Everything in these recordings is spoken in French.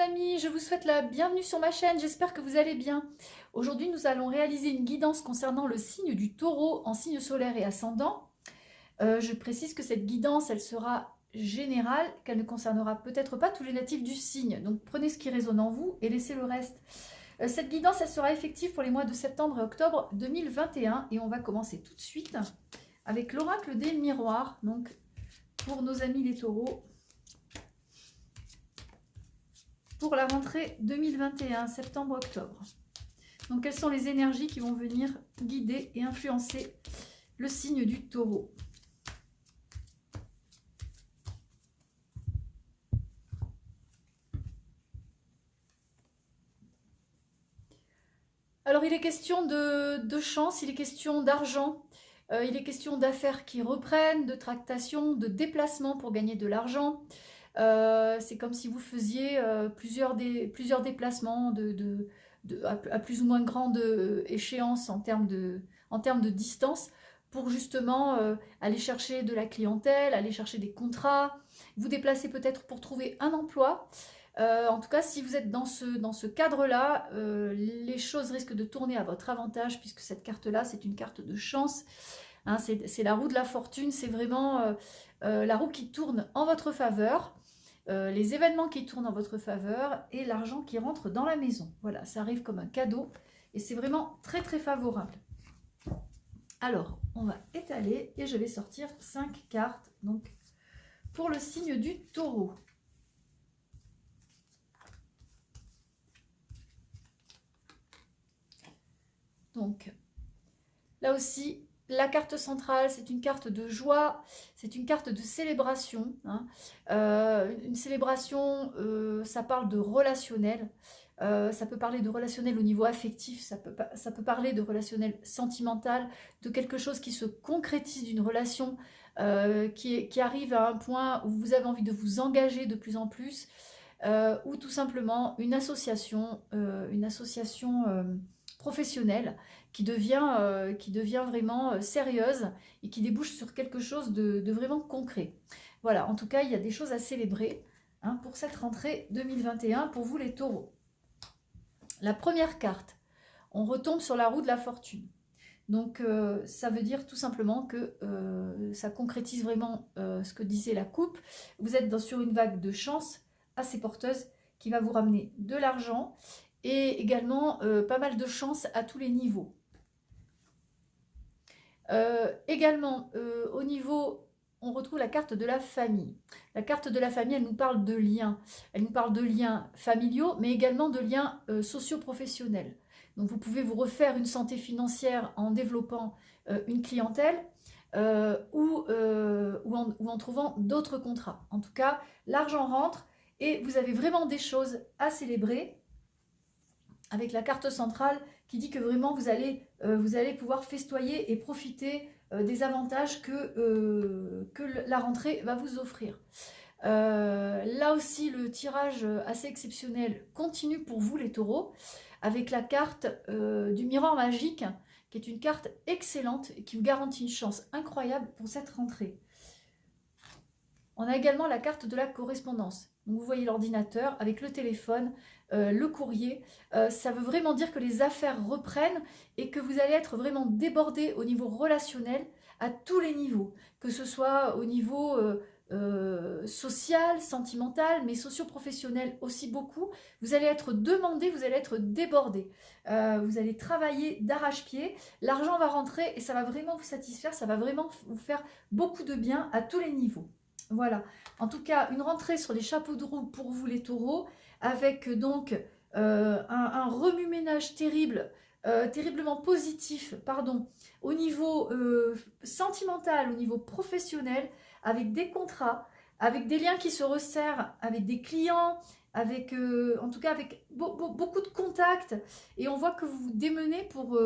amis, je vous souhaite la bienvenue sur ma chaîne, j'espère que vous allez bien. Aujourd'hui, nous allons réaliser une guidance concernant le signe du Taureau en signe solaire et ascendant. Je précise que cette guidance, elle sera générale, qu'elle ne concernera peut-être pas tous les natifs du signe. Donc prenez ce qui résonne en vous et laissez le reste. Cette guidance, elle sera effective pour les mois de septembre et octobre 2021 et on va commencer tout de suite avec l'oracle des miroirs. Donc pour nos amis les taureaux, pour la rentrée 2021, septembre-octobre. Donc, quelles sont les énergies qui vont venir guider et influencer le signe du Taureau? Alors, il est question de chance, il est question d'argent, il est question d'affaires qui reprennent, de tractations, de déplacements pour gagner de l'argent. C'est comme si vous faisiez plusieurs déplacements à plus ou moins grande échéance en termes de distance pour justement aller chercher de la clientèle, aller chercher des contrats, vous déplacer peut-être pour trouver un emploi. En tout cas, si vous êtes dans ce cadre-là, les choses risquent de tourner à votre avantage puisque cette carte-là, c'est une carte de chance. Hein, c'est la roue de la fortune, c'est vraiment la roue qui tourne en votre faveur. Les événements qui tournent en votre faveur et l'argent qui rentre dans la maison. Voilà, ça arrive comme un cadeau et c'est vraiment très très favorable. Alors, on va étaler et je vais sortir 5 cartes donc, pour le signe du Taureau. Donc, là aussi, la carte centrale, c'est une carte de joie, c'est une carte de célébration. Hein. Une célébration, ça parle de relationnel. Ça peut parler de relationnel au niveau affectif, ça peut parler de relationnel sentimental, de quelque chose qui se concrétise, d'une relation qui arrive à un point où vous avez envie de vous engager de plus en plus, ou tout simplement une association professionnelle qui devient vraiment sérieuse et qui débouche sur quelque chose de vraiment concret. Voilà, en tout cas, il y a des choses à célébrer hein, pour cette rentrée 2021 pour vous les taureaux. La première carte, on retombe sur la roue de la fortune. Donc, ça veut dire tout simplement que ça concrétise vraiment ce que disait la coupe. Vous êtes sur une vague de chance assez porteuse qui va vous ramener de l'argent et également pas mal de chance à tous les niveaux. Également, au niveau, on retrouve la carte de la famille. La carte de la famille, elle nous parle de liens. Elle nous parle de liens familiaux, mais également de liens socio-professionnels. Donc, vous pouvez vous refaire une santé financière en développant une clientèle ou en trouvant d'autres contrats. En tout cas, l'argent rentre et vous avez vraiment des choses à célébrer avec la carte centrale qui dit que vraiment vous allez pouvoir festoyer et profiter des avantages que la rentrée va vous offrir. Là aussi, le tirage assez exceptionnel continue pour vous les taureaux, avec la carte du miroir magique, qui est une carte excellente et qui vous garantit une chance incroyable pour cette rentrée. On a également la carte de la correspondance. Donc vous voyez l'ordinateur avec le téléphone, le courrier. Ça veut vraiment dire que les affaires reprennent et que vous allez être vraiment débordé au niveau relationnel à tous les niveaux. Que ce soit au niveau social, sentimental, mais socio-professionnel aussi beaucoup. Vous allez être demandé, vous allez être débordé. Vous allez travailler d'arrache-pied. L'argent va rentrer et ça va vraiment vous satisfaire. Ça va vraiment vous faire beaucoup de bien à tous les niveaux. Voilà, en tout cas, une rentrée sur les chapeaux de roue pour vous les taureaux, avec donc un remue-ménage terriblement positif, pardon, au niveau sentimental, au niveau professionnel, avec des contrats, avec des liens qui se resserrent, avec des clients, avec, en tout cas avec beaucoup de contacts, et on voit que vous vous démenez pour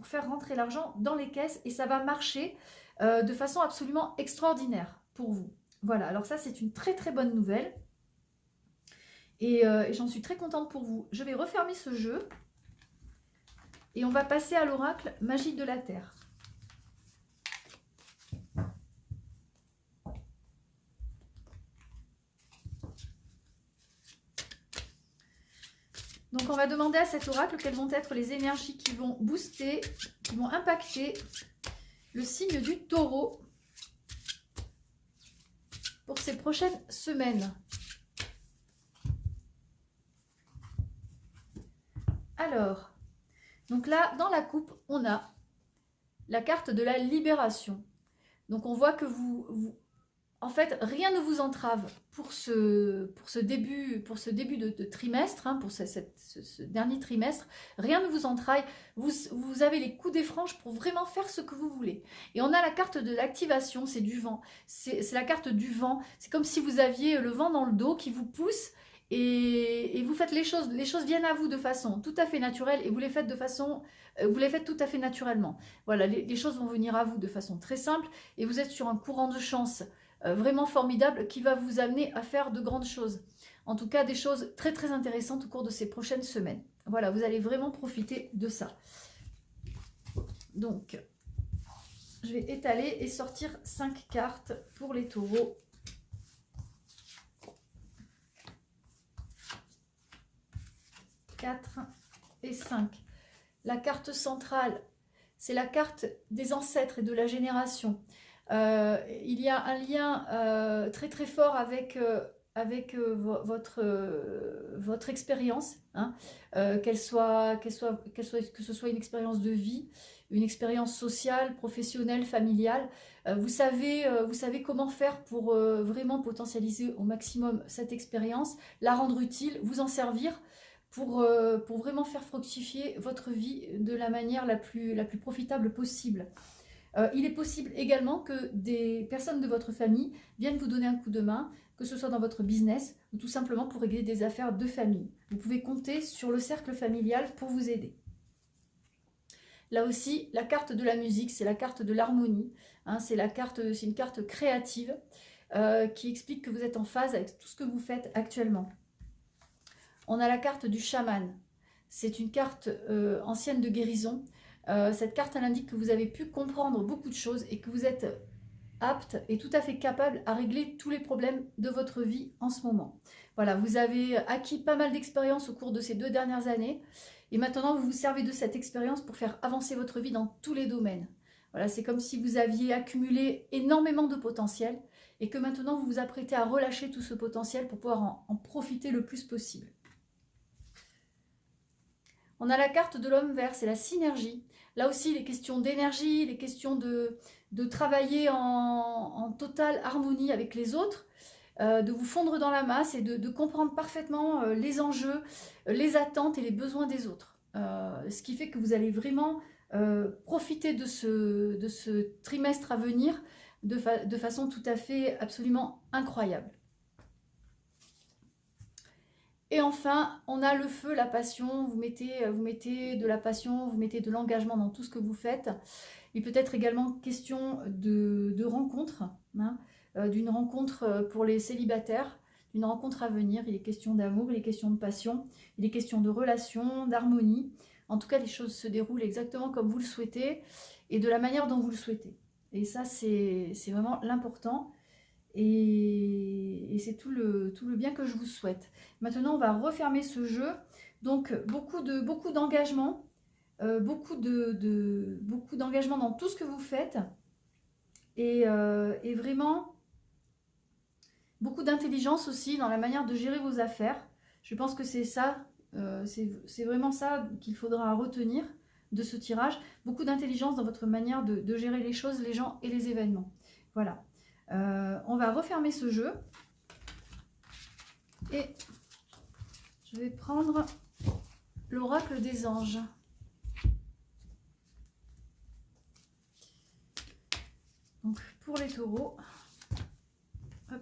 faire rentrer l'argent dans les caisses, et ça va marcher de façon absolument extraordinaire pour vous. Voilà, alors ça c'est une très très bonne nouvelle et j'en suis très contente pour vous. Je vais refermer ce jeu et on va passer à l'oracle Magie de la Terre. Donc on va demander à cet oracle quelles vont être les énergies qui vont booster, qui vont impacter le signe du Taureau pour ces prochaines semaines. Alors, donc là, dans la coupe, on a la carte de la libération. Donc on voit que en fait, rien ne vous entrave pour ce début de trimestre, hein, pour ce dernier trimestre. Rien ne vous entraille. Vous avez les coups des franges pour vraiment faire ce que vous voulez. Et on a la carte de l'activation, c'est du vent. C'est la carte du vent. C'est comme si vous aviez le vent dans le dos qui vous pousse et vous faites les choses viennent à vous de façon tout à fait naturelle et vous les faites tout à fait naturellement. Voilà, les choses vont venir à vous de façon très simple et vous êtes sur un courant de chance vraiment formidable qui va vous amener à faire de grandes choses. En tout cas, des choses très très intéressantes au cours de ces prochaines semaines. Voilà, vous allez vraiment profiter de ça. Donc, je vais étaler et sortir 5 cartes pour les taureaux. Quatre et 5. La carte centrale, c'est la carte des ancêtres et de la génération. Il y a un lien très très fort avec votre expérience, hein, que ce soit une expérience de vie, une expérience sociale, professionnelle, familiale. Vous savez comment faire pour vraiment potentialiser au maximum cette expérience, la rendre utile, vous en servir pour vraiment faire fructifier votre vie de la manière la plus profitable possible. Il est possible également que des personnes de votre famille viennent vous donner un coup de main, que ce soit dans votre business ou tout simplement pour régler des affaires de famille. Vous pouvez compter sur le cercle familial pour vous aider. Là aussi, la carte de la musique, c'est la carte de l'harmonie. Hein, c'est une carte créative qui explique que vous êtes en phase avec tout ce que vous faites actuellement. On a la carte du chaman. C'est une carte ancienne de guérison. Cette carte, elle indique que vous avez pu comprendre beaucoup de choses et que vous êtes apte et tout à fait capable à régler tous les problèmes de votre vie en ce moment. Voilà, vous avez acquis pas mal d'expérience au cours de ces 2 dernières années et maintenant vous vous servez de cette expérience pour faire avancer votre vie dans tous les domaines. Voilà, c'est comme si vous aviez accumulé énormément de potentiel et que maintenant vous vous apprêtez à relâcher tout ce potentiel pour pouvoir en profiter le plus possible. On a la carte de l'homme vert, c'est la synergie. Là aussi, les questions d'énergie, les questions de travailler en totale harmonie avec les autres, de vous fondre dans la masse et de comprendre parfaitement les enjeux, les attentes et les besoins des autres. Ce qui fait que vous allez vraiment profiter de ce trimestre à venir de façon tout à fait absolument incroyable. Et enfin, on a le feu, la passion. Vous mettez de la passion, vous mettez de l'engagement dans tout ce que vous faites. Il peut être également question de rencontre, hein, d'une rencontre pour les célibataires, d'une rencontre à venir. Il est question d'amour, il est question de passion, il est question de relation, d'harmonie. En tout cas, les choses se déroulent exactement comme vous le souhaitez et de la manière dont vous le souhaitez. Et ça, c'est vraiment l'important. Et c'est tout le bien que je vous souhaite. Maintenant, on va refermer ce jeu. Donc, beaucoup d'engagement, beaucoup d'engagement dans tout ce que vous faites. Et vraiment, beaucoup d'intelligence aussi dans la manière de gérer vos affaires. Je pense que c'est ça, c'est vraiment ça qu'il faudra retenir de ce tirage. Beaucoup d'intelligence dans votre manière de gérer les choses, les gens et les événements. Voilà. On va refermer ce jeu et je vais prendre l'oracle des anges. Donc pour les taureaux, hop.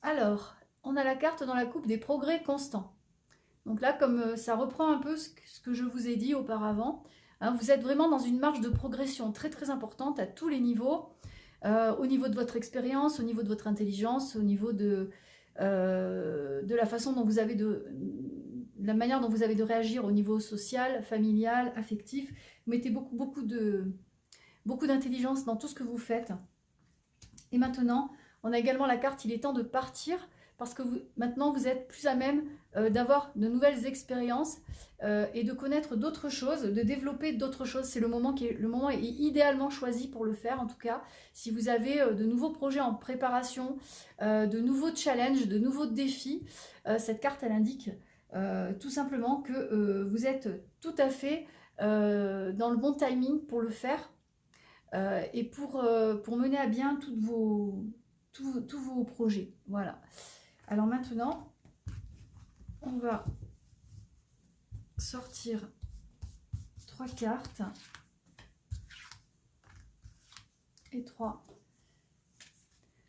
Alors, on a la carte dans la coupe des progrès constants. Donc là, comme ça reprend un peu ce que je vous ai dit auparavant, hein, vous êtes vraiment dans une marge de progression très très importante à tous les niveaux, au niveau de votre expérience, au niveau de votre intelligence, au niveau de la façon dont vous avez la manière dont vous avez de réagir au niveau social, familial, affectif. Vous mettez beaucoup d'intelligence dans tout ce que vous faites. Et maintenant, on a également la carte « Il est temps de partir » parce que maintenant, vous êtes plus à même d'avoir de nouvelles expériences et de connaître d'autres choses, de développer d'autres choses. C'est le moment est idéalement choisi pour le faire, en tout cas. Si vous avez de nouveaux projets en préparation, de nouveaux challenges, de nouveaux défis, cette carte, elle indique tout simplement que vous êtes tout à fait dans le bon timing pour le faire et pour mener à bien tous vos projets. Voilà. Alors maintenant, on va sortir 3 cartes et 3.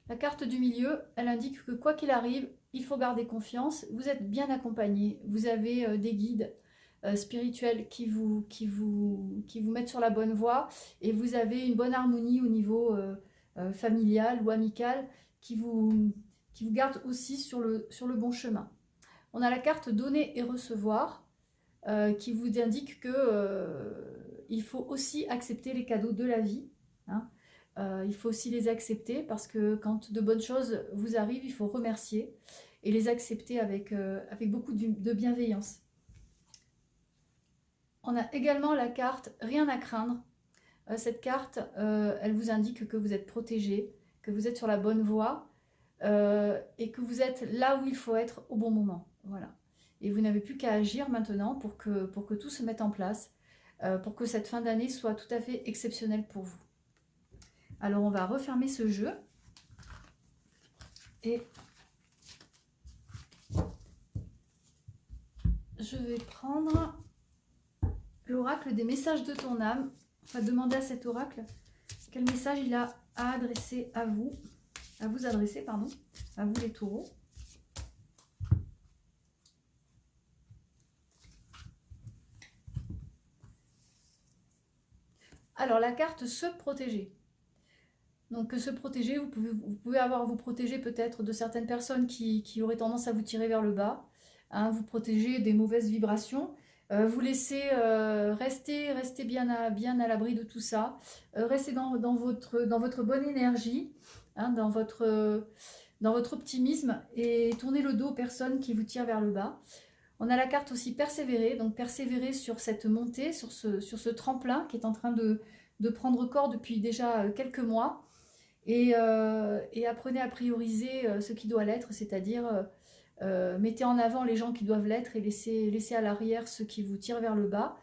La carte du milieu, elle indique que quoi qu'il arrive, il faut garder confiance. Vous êtes bien accompagné. Vous avez des guides spirituels qui vous mettent sur la bonne voie et vous avez une bonne harmonie au niveau familial ou amical qui vous garde aussi sur le bon chemin. On a la carte donner et recevoir qui vous indique que il faut aussi accepter les cadeaux de la vie. Hein. Il faut aussi les accepter parce que quand de bonnes choses vous arrivent, il faut remercier et les accepter avec beaucoup de bienveillance. On a également la carte « Rien à craindre ». Cette carte, elle vous indique que vous êtes protégé, que vous êtes sur la bonne voie et que vous êtes là où il faut être au bon moment. Voilà. Et vous n'avez plus qu'à agir maintenant pour que tout se mette en place, pour que cette fin d'année soit tout à fait exceptionnelle pour vous. Alors, on va refermer ce jeu et je vais prendre l'oracle des messages de ton âme. On va demander à cet oracle quel message il a à adresser à vous adresser, pardon, à vous les taureaux. Alors, la carte se protéger. Donc, se protéger, vous pouvez avoir vous protéger peut-être de certaines personnes qui auraient tendance à vous tirer vers le bas, hein, vous protéger des mauvaises vibrations, vous laisser rester bien à l'abri de tout ça, rester dans votre bonne énergie, hein, dans votre optimisme et tourner le dos aux personnes qui vous tirent vers le bas. On a la carte aussi persévérer, donc persévérer sur cette montée, sur ce tremplin qui est en train de prendre corps depuis déjà quelques mois. Et apprenez à prioriser ce qui doit l'être, c'est-à-dire mettez en avant les gens qui doivent l'être et laissez à l'arrière ceux qui vous tirent vers le bas.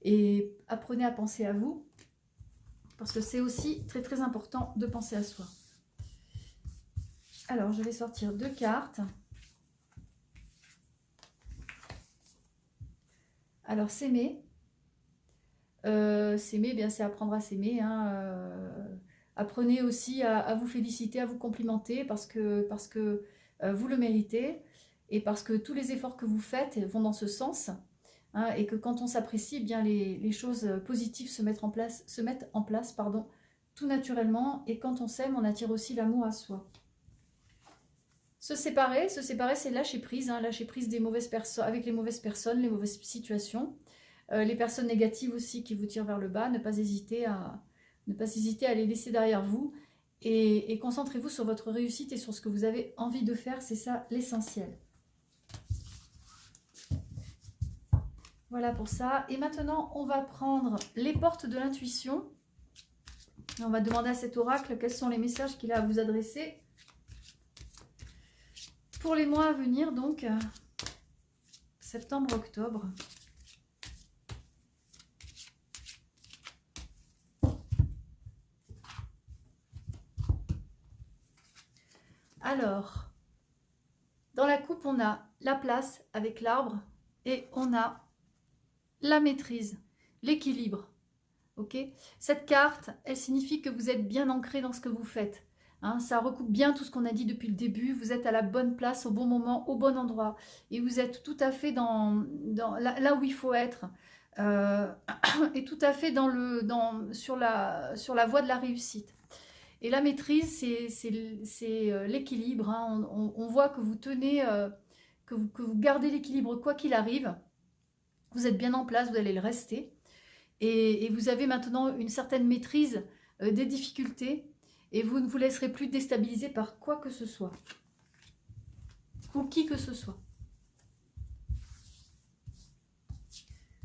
Et apprenez à penser à vous, parce que c'est aussi très très important de penser à soi. Alors, je vais sortir 2 cartes. Alors, s'aimer. S'aimer, bien c'est apprendre à s'aimer, hein, apprenez aussi à vous féliciter, à vous complimenter parce que vous le méritez et parce que tous les efforts que vous faites vont dans ce sens, hein, et que quand on s'apprécie, eh bien les choses positives se mettent en place, tout naturellement, et quand on s'aime, on attire aussi l'amour à soi. Se séparer c'est lâcher prise, hein, lâcher prise des mauvaises personnes, avec les mauvaises personnes, les mauvaises situations, les personnes négatives aussi qui vous tirent vers le bas, ne pas hésiter à les laisser derrière vous et concentrez-vous sur votre réussite et sur ce que vous avez envie de faire, c'est ça l'essentiel. Voilà pour ça. Et maintenant, on va prendre les portes de l'intuition. On va demander à cet oracle quels sont les messages qu'il a à vous adresser pour les mois à venir, donc septembre-octobre. Alors, dans la coupe, on a la place avec l'arbre et on a la maîtrise, l'équilibre. Ok, cette carte, elle signifie que vous êtes bien ancré dans ce que vous faites. Hein, ça recoupe bien tout ce qu'on a dit depuis le début. Vous êtes à la bonne place, au bon moment, au bon endroit. Et vous êtes tout à fait là où il faut être. Et tout à fait sur la voie de la réussite. Et la maîtrise, c'est l'équilibre. Hein. On voit que vous tenez que vous gardez l'équilibre quoi qu'il arrive. Vous êtes bien en place, vous allez le rester. Et vous avez maintenant une certaine maîtrise des difficultés et vous ne vous laisserez plus déstabiliser par quoi que ce soit. Ou qui que ce soit.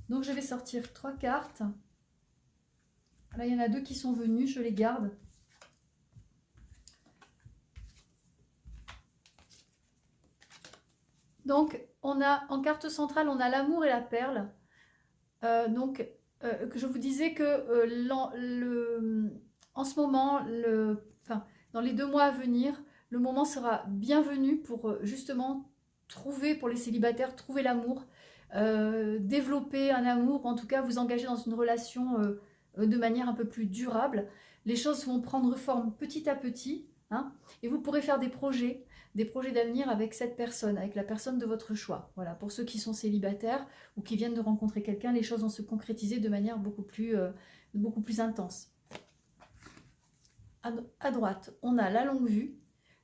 Donc je vais sortir 3 cartes. Là, il y en a 2 qui sont venus, je les garde. Donc, on a en carte centrale, on a l'amour et la perle. Que je vous disais que en ce moment, dans les 2 mois à venir, le moment sera bienvenu pour justement trouver, pour les célibataires, trouver l'amour, développer un amour, en tout cas vous engager dans une relation de manière un peu plus durable. Les choses vont prendre forme petit à petit, hein, et vous pourrez faire des projets d'avenir avec cette personne, avec la personne de votre choix. Voilà, pour ceux qui sont célibataires ou qui viennent de rencontrer quelqu'un, les choses vont se concrétiser de manière beaucoup plus intense. À droite, on a la longue vue.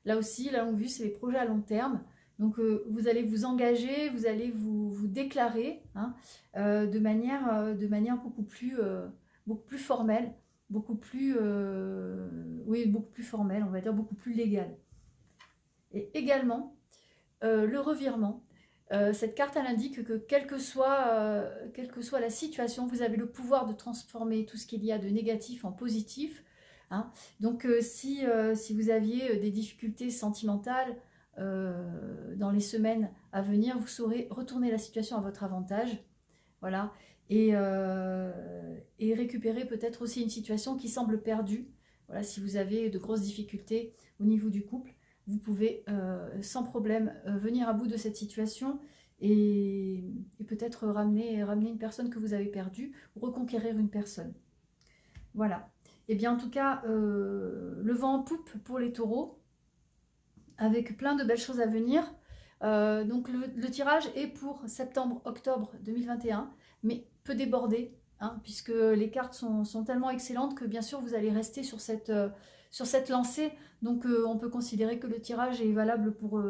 Là aussi, la longue vue, c'est les projets à long terme. Donc, vous allez vous engager, vous allez vous déclarer, hein, de manière beaucoup plus formelle, beaucoup plus formelle, on va dire, beaucoup plus légale. Et également, le revirement. Cette carte, elle indique que quelle que soit la situation, vous avez le pouvoir de transformer tout ce qu'il y a de négatif en positif. Hein. Donc, si vous aviez des difficultés sentimentales dans les semaines à venir, vous saurez retourner la situation à votre avantage. Voilà. Et récupérer peut-être aussi une situation qui semble perdue. Voilà, si vous avez de grosses difficultés au niveau du couple, vous pouvez sans problème venir à bout de cette situation et peut-être ramener une personne que vous avez perdue ou reconquérir une personne. Voilà. Et bien en tout cas, le vent en poupe pour les taureaux, avec plein de belles choses à venir. Donc le tirage est pour septembre-octobre 2021, mais peut déborder, hein, puisque les cartes sont tellement excellentes que bien sûr vous allez rester sur cette lancée. Donc on peut considérer que le tirage est valable pour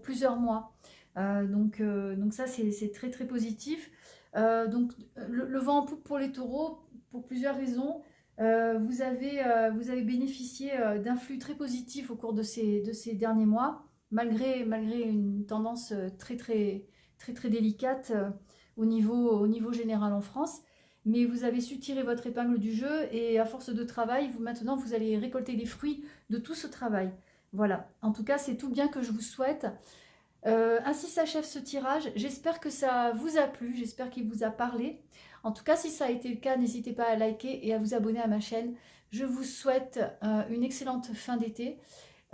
plusieurs mois. Donc ça c'est très très positif. Donc le vent en poupe pour les taureaux, pour plusieurs raisons. Vous avez bénéficié d'un flux très positif au cours de ces derniers mois, malgré une tendance très délicate au niveau général en France. Mais vous avez su tirer votre épingle du jeu et à force de travail, maintenant vous allez récolter les fruits de tout ce travail. Voilà, en tout cas c'est tout bien que je vous souhaite. Ainsi s'achève ce tirage. J'espère que ça vous a plu, j'espère qu'il vous a parlé. En tout cas, si ça a été le cas, n'hésitez pas à liker et à vous abonner à ma chaîne. Je vous souhaite une excellente fin d'été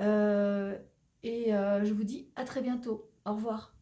et je vous dis à très bientôt. Au revoir.